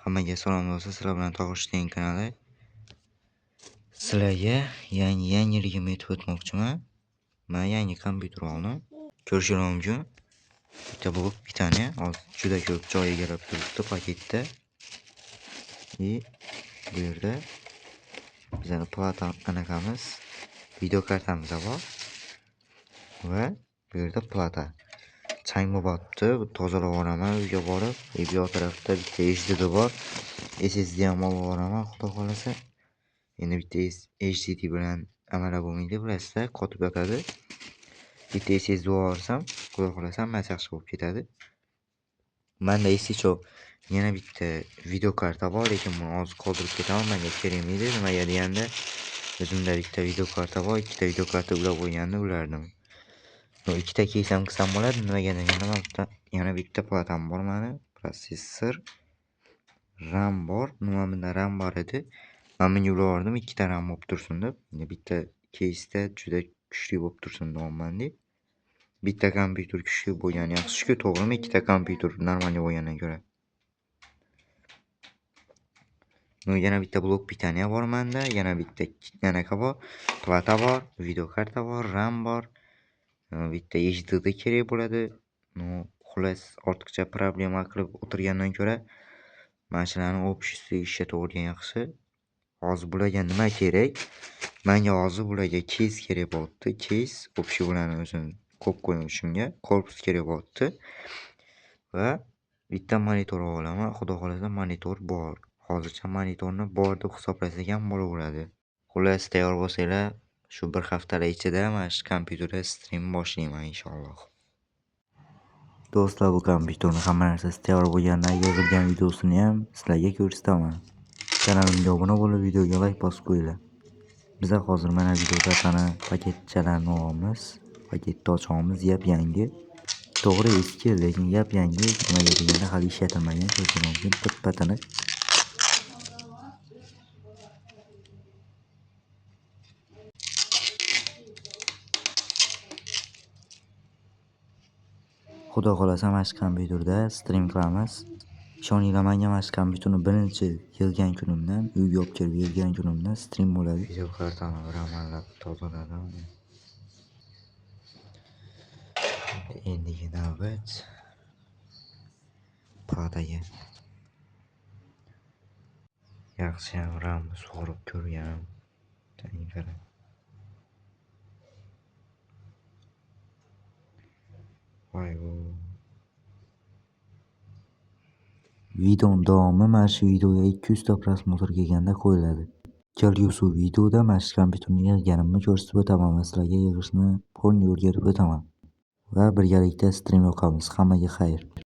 Hammaga salom do'stlar, sizlar bilan To'g'ri kanali. Sizlarga yangiligimni aytib o'tmoqchiman. Men yangi kompyuter oldim. Ko'rishingiz mumkin. Bitta blok pitaniya, hozir juda ko'p joy egallab turibdi paketda. Bu yerda bizning plata anaqamiz, video kartamiz bor va bu yerda plata. Chang bo'lyapti, tozalab olaman uyga borib. Bu tarafda bitta HDD bor. SSD ham olib olaman, xudo xolasa. Endi bitta HDD bilan amalab bo'lmaydi, bilasizlar, qotib yotadi. Bitta SSD olsam, xudo xolasa hammasi yaxshi bo'lib ketadi. Menda estichov yana bitta video karta bor, lekin buni hozir qoldirib ketaman, menga kerakmaydi. Nimaga deganda, o'zimda bitta video karta bor, ikkita video karta ulab qo'ygandim, ulardim. Ikkita keysam qilsam bo'ladi. Nimaga deganda, yana bitta platam bor meni, protsessor, RAM bor. Bunda RAM bor edi. Men bunga ulardim, ikkita RAM bo'lib tursin deb. Bitta keysda juda kuchli bo'lib tursin deyapman deb. Bitta kompyuter kuchli bo'lgani yaxshi-ku, to'g'rimi? Ikkita kompyuter normal bo'lgandan ko'ra. Yana bitta blok pitaniya bor menda, yana bitta anaqa bor, plata bor, video karta bor, RAM bor. Bitta HDD kerak bo'ladi. Xullas, ortiqcha problema qilib o'tirgandan ko'ra, mana shularni общий ishlatib olgan yaxshi. Hozir bularga nima kerak? Menga hozir bularga keys kerak bo'pti. Keys общий bularni o'zini ko'p qo'yishimga korpus kerak bo'pti. Va bitta monitor olaman. Xudo xolasa monitor bor. Hozircha monitorni bor deb hisoblasak ham bo'laveradi. Xullas, tayyor bo'lsanglar, shu bir haftalar ichida mana shu kompyuterda stream boshlayman inshaalloh. Do'stlar, bu kompyuterni hamma narsasi tayyor bo'lgandan yig'ilgan videosini ham sizlarga ko'rsataman. Kanalimga obuna bo'lib, videoga like bosib qo'yinglar. Biz hozir mana video kartani paketchalarni olamiz. Paketni ochamiz, yap-yangi. To'g'ri eski, lekin yap-yangi. Nimaga deganda hali ishlatilmagan, ko'rishingiz mumkin, pat-patini. Xudo xolasa mana shu kompyuterda stream qilamiz. Ishoninglar, menga mana shu kompyuterni birinchi yig'gan kunimdan, uyga olib kelib yig'gan kunimdan stream bo'ladi. Video kartani bir amallab tozaladim. Endigi navbat plataga. Yaxshi ham RAMni sug'urib ko'rgan. Qarang. Voy bu. Videoning davomi mana shu videoga 200 ta prosmotr kelganda qo'yiladi. Kelgusi videoda mana shu kompyuterni yig'ganimni ko'rsatib o'taman va sizlarga yig'ishni polni o'rgatib o'taman. Va birgalikda stream o'qamiz. Hammaga xayr.